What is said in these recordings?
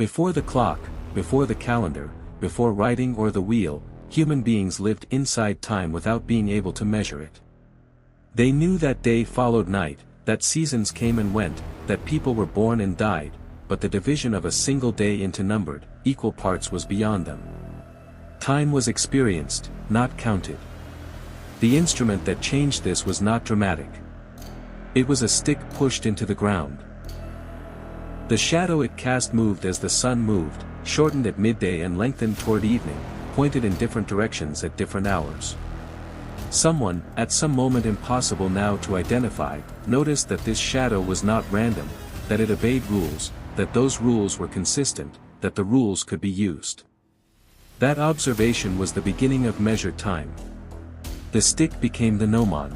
Before the clock, before the calendar, before writing or the wheel, human beings lived inside time without being able to measure it. They knew that day followed night, that seasons came and went, that people were born and died, but the division of a single day into numbered, equal parts was beyond them. Time was experienced, not counted. The instrument that changed this was not dramatic. It was a stick pushed into the ground. The shadow it cast moved as the sun moved, shortened at midday and lengthened toward evening, pointed in different directions at different hours. Someone, at some moment impossible now to identify, noticed that this shadow was not random, that it obeyed rules, that those rules were consistent, that the rules could be used. That observation was the beginning of measured time. The stick became the gnomon.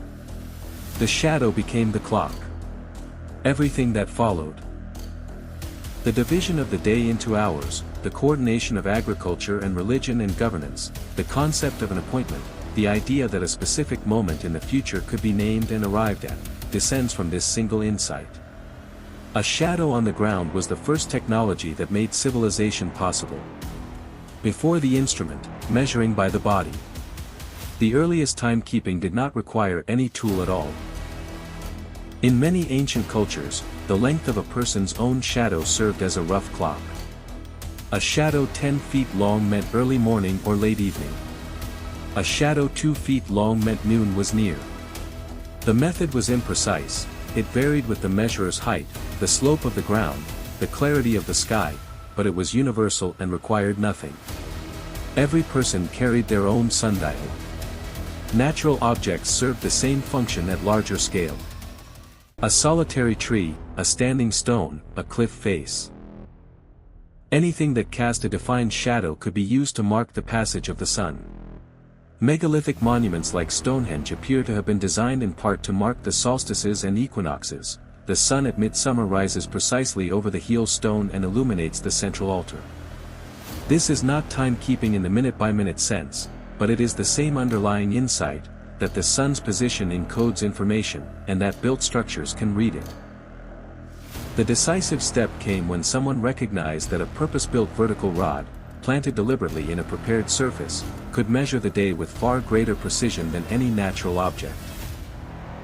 The shadow became the clock. Everything that followed. The division of the day into hours, the coordination of agriculture and religion and governance, the concept of an appointment, the idea that a specific moment in the future could be named and arrived at, descends from this single insight. A shadow on the ground was the first technology that made civilization possible. Before the instrument, measuring by the body. The earliest timekeeping did not require any tool at all. In many ancient cultures, the length of a person's own shadow served as a rough clock. A shadow 10 feet long meant early morning or late evening. A shadow 2 feet long meant noon was near. The method was imprecise, it varied with the measurer's height, the slope of the ground, the clarity of the sky, but it was universal and required nothing. Every person carried their own sundial. Natural objects served the same function at larger scale. A solitary tree, a standing stone, a cliff face. Anything that cast a defined shadow could be used to mark the passage of the sun. Megalithic monuments like Stonehenge appear to have been designed in part to mark the solstices and equinoxes. The sun at midsummer rises precisely over the heel stone and illuminates the central altar. This is not timekeeping in the minute-by-minute sense, but it is the same underlying insight, that the sun's position encodes information, and that built structures can read it. The decisive step came when someone recognized that a purpose-built vertical rod, planted deliberately in a prepared surface, could measure the day with far greater precision than any natural object.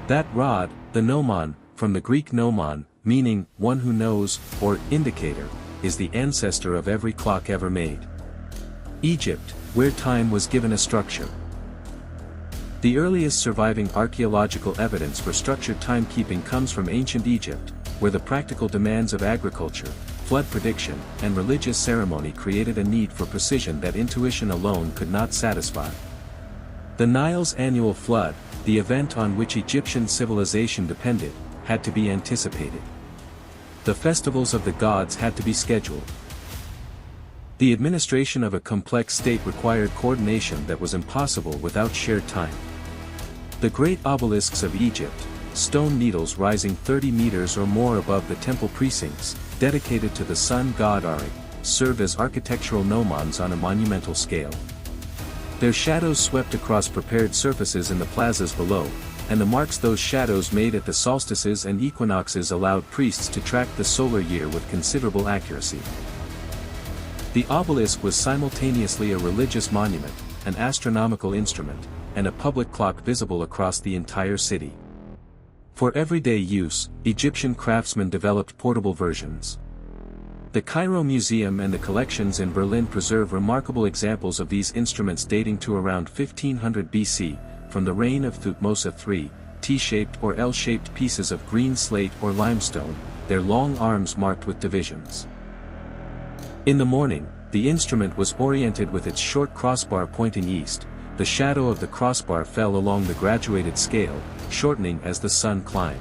That rod, the gnomon, from the Greek gnomon, meaning one who knows, or indicator, is the ancestor of every clock ever made. Egypt, where time was given a structure. The earliest surviving archaeological evidence for structured timekeeping comes from ancient Egypt, where the practical demands of agriculture, flood prediction, and religious ceremony created a need for precision that intuition alone could not satisfy. The Nile's annual flood, the event on which Egyptian civilization depended, had to be anticipated. The festivals of the gods had to be scheduled. The administration of a complex state required coordination that was impossible without shared time. The great obelisks of Egypt, stone needles rising 30 meters or more above the temple precincts, dedicated to the sun god Ari, served as architectural gnomons on a monumental scale. Their shadows swept across prepared surfaces in the plazas below, and the marks those shadows made at the solstices and equinoxes allowed priests to track the solar year with considerable accuracy. The obelisk was simultaneously a religious monument, an astronomical instrument, and a public clock visible across the entire city. For everyday use, Egyptian craftsmen developed portable versions. The Cairo Museum and the collections in Berlin preserve remarkable examples of these instruments dating to around 1500 BC, from the reign of Thutmose III, T-shaped or L-shaped pieces of green slate or limestone, their long arms marked with divisions. In the morning, the instrument was oriented with its short crossbar pointing east. The shadow of the crossbar fell along the graduated scale, shortening as the sun climbed.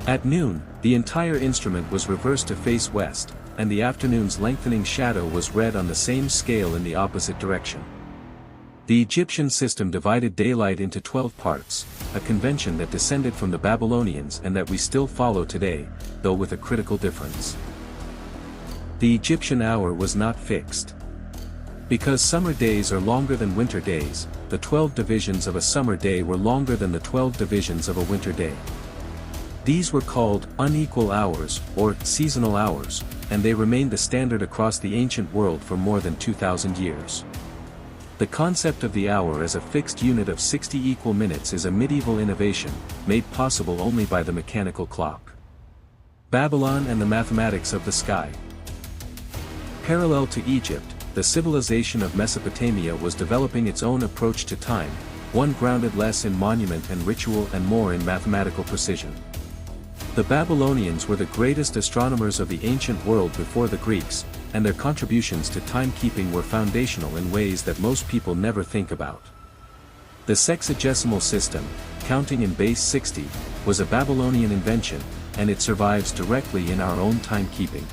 At noon, the entire instrument was reversed to face west, and the afternoon's lengthening shadow was read on the same scale in the opposite direction. The Egyptian system divided daylight into 12 parts, a convention that descended from the Babylonians and that we still follow today, though with a critical difference. The Egyptian hour was not fixed. Because summer days are longer than winter days, the 12 divisions of a summer day were longer than the 12 divisions of a winter day. These were called unequal hours, or seasonal hours, and they remained the standard across the ancient world for more than 2,000 years. The concept of the hour as a fixed unit of 60 equal minutes is a medieval innovation, made possible only by the mechanical clock. Babylon and the mathematics of the sky. Parallel to Egypt, the civilization of Mesopotamia was developing its own approach to time, one grounded less in monument and ritual and more in mathematical precision. The Babylonians were the greatest astronomers of the ancient world before the Greeks, and their contributions to timekeeping were foundational in ways that most people never think about. The sexagesimal system, counting in base 60, was a Babylonian invention, and it survives directly in our own timekeeping.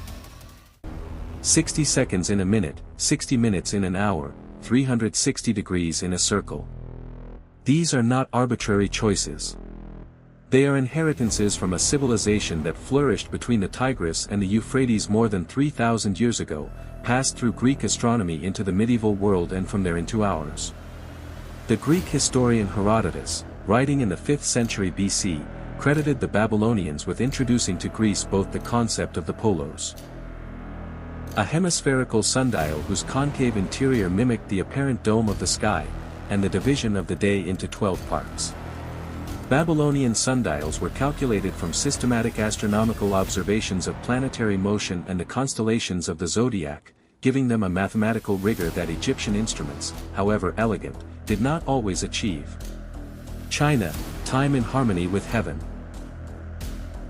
60 seconds in a minute, 60 minutes in an hour, 360 degrees in a circle. These are not arbitrary choices. They are inheritances from a civilization that flourished between the Tigris and the Euphrates more than 3,000 years ago, passed through Greek astronomy into the medieval world and from there into ours. The Greek historian Herodotus, writing in the 5th century BC, credited the Babylonians with introducing to Greece both the concept of the polos, a hemispherical sundial whose concave interior mimicked the apparent dome of the sky, and the division of the day into 12 parts. Babylonian sundials were calculated from systematic astronomical observations of planetary motion and the constellations of the zodiac, giving them a mathematical rigor that Egyptian instruments, however elegant, did not always achieve. China, time in harmony with heaven.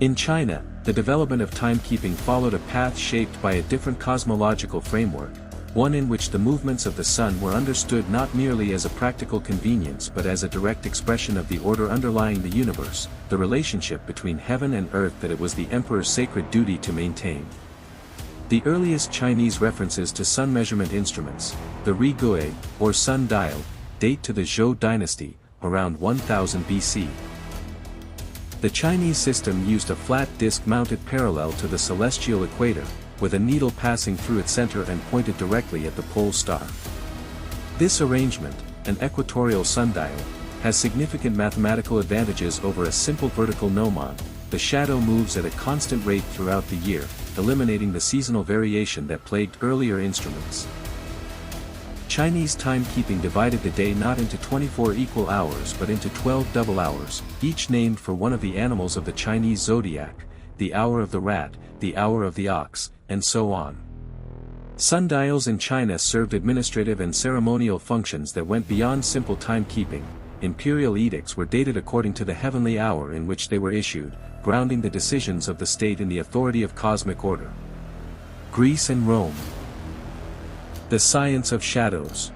In China, the development of timekeeping followed a path shaped by a different cosmological framework, one in which the movements of the sun were understood not merely as a practical convenience but as a direct expression of the order underlying the universe, the relationship between heaven and earth that it was the emperor's sacred duty to maintain. The earliest Chinese references to sun measurement instruments, the rigui, or sun dial, date to the Zhou dynasty, around 1000 BC. The Chinese system used a flat disc mounted parallel to the celestial equator, with a needle passing through its center and pointed directly at the pole star. This arrangement, an equatorial sundial, has significant mathematical advantages over a simple vertical gnomon. The shadow moves at a constant rate throughout the year, eliminating the seasonal variation that plagued earlier instruments. Chinese timekeeping divided the day not into 24 equal hours but into 12 double hours, each named for one of the animals of the Chinese zodiac, the hour of the rat, the hour of the ox, and so on. Sundials in China served administrative and ceremonial functions that went beyond simple timekeeping. Imperial edicts were dated according to the heavenly hour in which they were issued, grounding the decisions of the state in the authority of cosmic order. Greece and Rome. The science of shadows.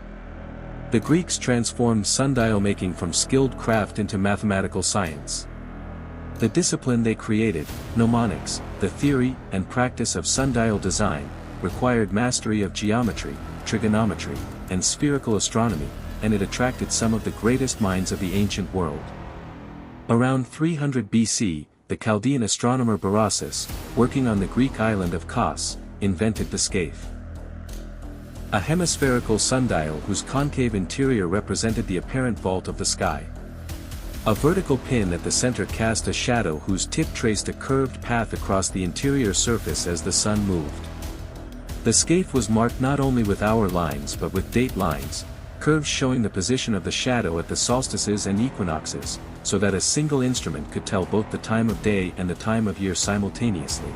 The Greeks transformed sundial making from skilled craft into mathematical science. The discipline they created, mnemonics, the theory and practice of sundial design, required mastery of geometry, trigonometry, and spherical astronomy, and it attracted some of the greatest minds of the ancient world. Around 300 BC, the Chaldean astronomer Berossus, working on the Greek island of Kos, invented the scaphe, a hemispherical sundial whose concave interior represented the apparent vault of the sky. A vertical pin at the center cast a shadow whose tip traced a curved path across the interior surface as the sun moved. The scaphe was marked not only with hour lines but with date lines, curves showing the position of the shadow at the solstices and equinoxes, so that a single instrument could tell both the time of day and the time of year simultaneously.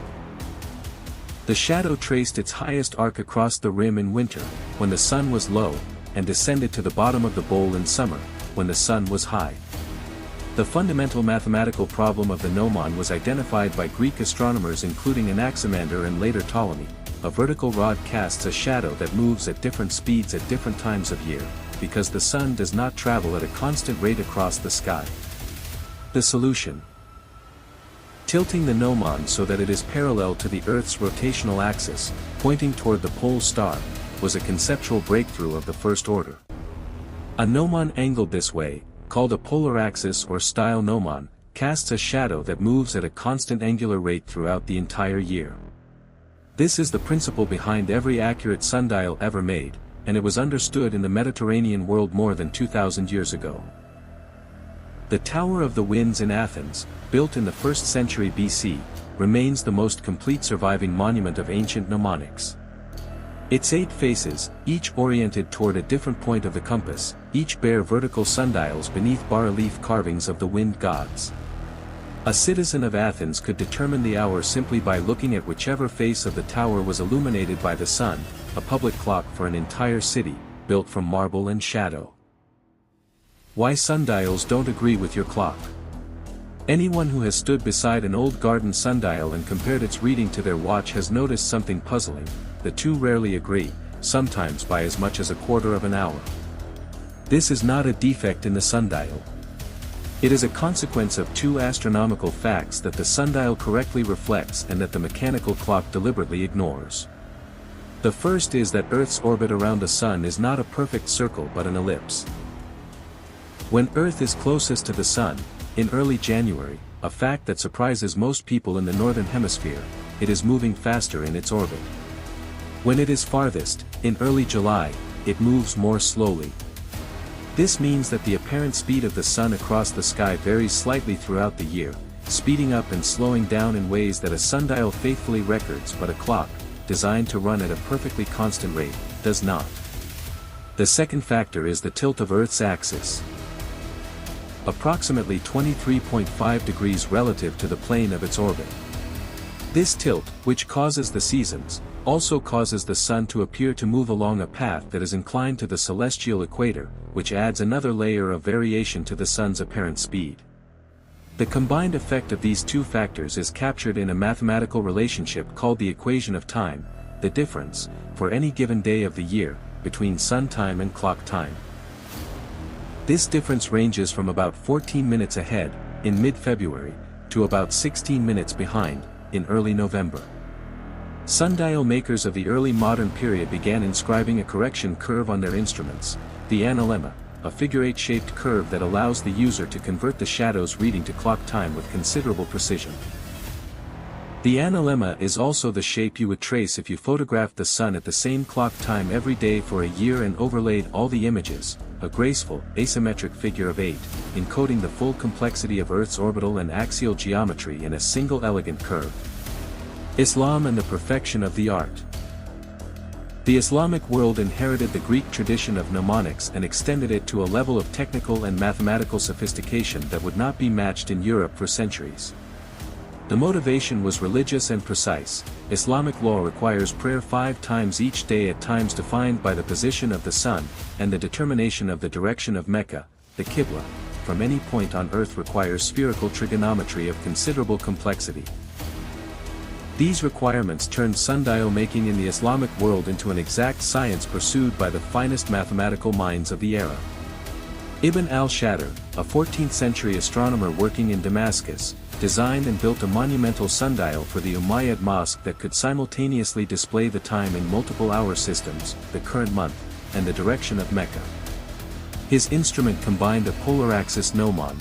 The shadow traced its highest arc across the rim in winter, when the sun was low, and descended to the bottom of the bowl in summer, when the sun was high. The fundamental mathematical problem of the gnomon was identified by Greek astronomers including Anaximander and later Ptolemy. A vertical rod casts a shadow that moves at different speeds at different times of year, because the sun does not travel at a constant rate across the sky. The solution: tilting the gnomon so that it is parallel to the Earth's rotational axis, pointing toward the pole star, was a conceptual breakthrough of the first order. A gnomon angled this way, called a polar axis or style gnomon, casts a shadow that moves at a constant angular rate throughout the entire year. This is the principle behind every accurate sundial ever made, and it was understood in the Mediterranean world more than 2,000 years ago. The Tower of the Winds in Athens, built in the 1st century BC, remains the most complete surviving monument of ancient mnemonics. Its 8 faces, each oriented toward a different point of the compass, each bear vertical sundials beneath bas-relief carvings of the wind gods. A citizen of Athens could determine the hour simply by looking at whichever face of the tower was illuminated by the sun, a public clock for an entire city, built from marble and shadow. Why sundials don't agree with your clock? Anyone who has stood beside an old garden sundial and compared its reading to their watch has noticed something puzzling: the two rarely agree, sometimes by as much as a quarter of an hour. This is not a defect in the sundial. It is a consequence of 2 astronomical facts that the sundial correctly reflects and that the mechanical clock deliberately ignores. The first is that Earth's orbit around the Sun is not a perfect circle but an ellipse. When Earth is closest to the Sun, in early January, a fact that surprises most people in the Northern Hemisphere, it is moving faster in its orbit. When it is farthest, in early July, it moves more slowly. This means that the apparent speed of the Sun across the sky varies slightly throughout the year, speeding up and slowing down in ways that a sundial faithfully records, but a clock, designed to run at a perfectly constant rate, does not. The second factor is the tilt of Earth's axis. Approximately 23.5 degrees relative to the plane of its orbit. This tilt, which causes the seasons, also causes the Sun to appear to move along a path that is inclined to the celestial equator, which adds another layer of variation to the Sun's apparent speed. The combined effect of these 2 factors is captured in a mathematical relationship called the equation of time, the difference, for any given day of the year, between sun time and clock time. This difference ranges from about 14 minutes ahead, in mid-February, to about 16 minutes behind, in early November. Sundial makers of the early modern period began inscribing a correction curve on their instruments, the analemma, a figure-8-shaped curve that allows the user to convert the shadow's reading to clock time with considerable precision. The analemma is also the shape you would trace if you photographed the Sun at the same clock time every day for a year and overlaid all the images, a graceful, asymmetric figure of 8, encoding the full complexity of Earth's orbital and axial geometry in a single elegant curve. Islam and the perfection of the art. The Islamic world inherited the Greek tradition of mnemonics and extended it to a level of technical and mathematical sophistication that would not be matched in Europe for centuries. The motivation was religious and precise. Islamic law requires prayer 5 times each day at times defined by the position of the sun, and the determination of the direction of Mecca, the Qibla, from any point on earth requires spherical trigonometry of considerable complexity. These requirements turned sundial making in the Islamic world into an exact science pursued by the finest mathematical minds of the era. Ibn al-Shatir, a 14th-century astronomer working in Damascus, designed and built a monumental sundial for the Umayyad mosque that could simultaneously display the time in multiple hour systems, the current month, and the direction of Mecca. His instrument combined a polar axis gnomon,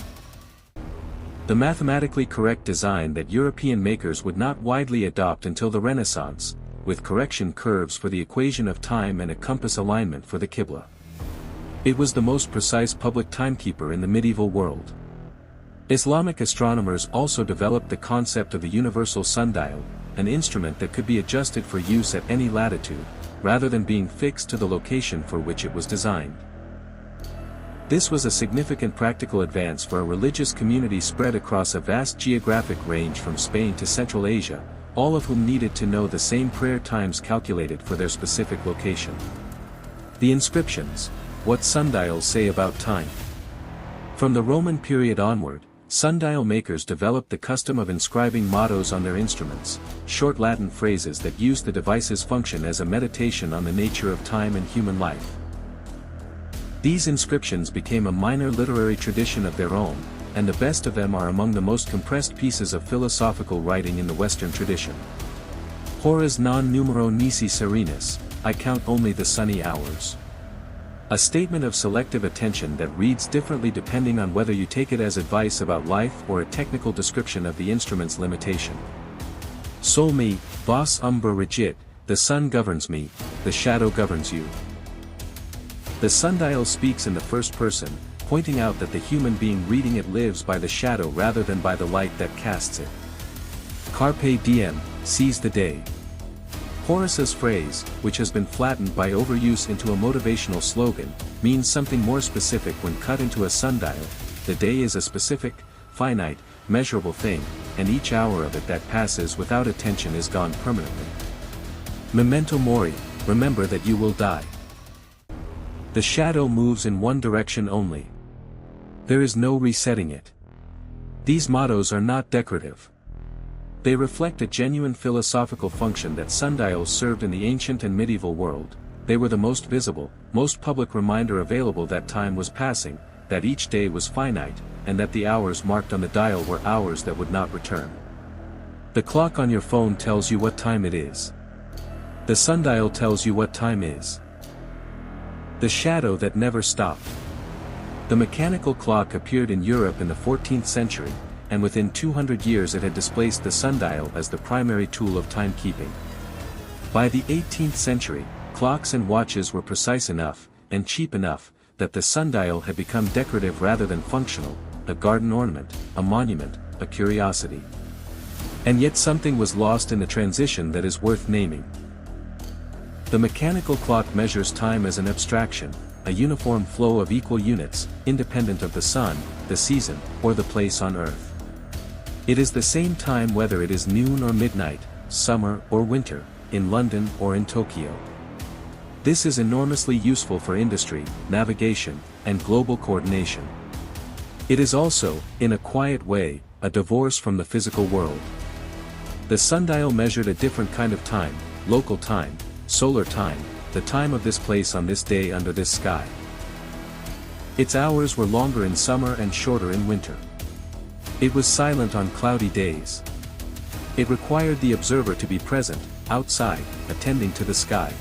the mathematically correct design that European makers would not widely adopt until the Renaissance, with correction curves for the equation of time and a compass alignment for the Qibla. It was the most precise public timekeeper in the medieval world. Islamic astronomers also developed the concept of the universal sundial, an instrument that could be adjusted for use at any latitude, rather than being fixed to the location for which it was designed. This was a significant practical advance for a religious community spread across a vast geographic range from Spain to Central Asia, all of whom needed to know the same prayer times calculated for their specific location. The inscriptions, what sundials say about time. From the Roman period onward, sundial makers developed the custom of inscribing mottos on their instruments, short Latin phrases that used the device's function as a meditation on the nature of time and human life. These inscriptions became a minor literary tradition of their own, and the best of them are among the most compressed pieces of philosophical writing in the Western tradition. Horas non numero nisi serenis, I count only the sunny hours. A statement of selective attention that reads differently depending on whether you take it as advice about life or a technical description of the instrument's limitation. Sol me, vos umbra regit, the sun governs me, the shadow governs you. The sundial speaks in the first person, pointing out that the human being reading it lives by the shadow rather than by the light that casts it. Carpe diem, seize the day. Horace's phrase, which has been flattened by overuse into a motivational slogan, means something more specific when cut into a sundial. The day is a specific, finite, measurable thing, and each hour of it that passes without attention is gone permanently. Memento mori, remember that you will die. The shadow moves in one direction only. There is no resetting it. These mottos are not decorative. They reflect a genuine philosophical function that sundials served in the ancient and medieval world. They were the most visible, most public reminder available that time was passing, that each day was finite, and that the hours marked on the dial were hours that would not return. The clock on your phone tells you what time it is. The sundial tells you what time is. The shadow that never stopped. The mechanical clock appeared in Europe in the 14th century, and within 200 years it had displaced the sundial as the primary tool of timekeeping. By the 18th century, clocks and watches were precise enough, and cheap enough, that the sundial had become decorative rather than functional, a garden ornament, a monument, a curiosity. And yet something was lost in the transition that is worth naming. The mechanical clock measures time as an abstraction, a uniform flow of equal units, independent of the sun, the season, or the place on Earth. It is the same time whether it is noon or midnight, summer or winter, in London or in Tokyo. This is enormously useful for industry, navigation, and global coordination. It is also, in a quiet way, a divorce from the physical world. The sundial measured a different kind of time, local time, solar time, the time of this place on this day under this sky. Its hours were longer in summer and shorter in winter. It was silent on cloudy days. It required the observer to be present, outside, attending to the sky.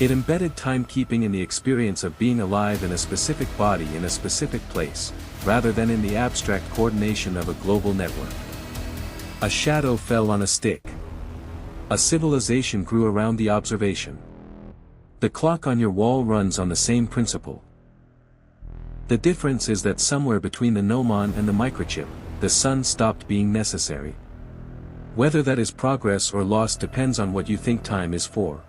It embedded timekeeping in the experience of being alive in a specific body in a specific place, rather than in the abstract coordination of a global network. A shadow fell on a stick. A civilization grew around the observation. The clock on your wall runs on the same principle. The difference is that somewhere between the gnomon and the microchip, the sun stopped being necessary. Whether that is progress or loss depends on what you think time is for.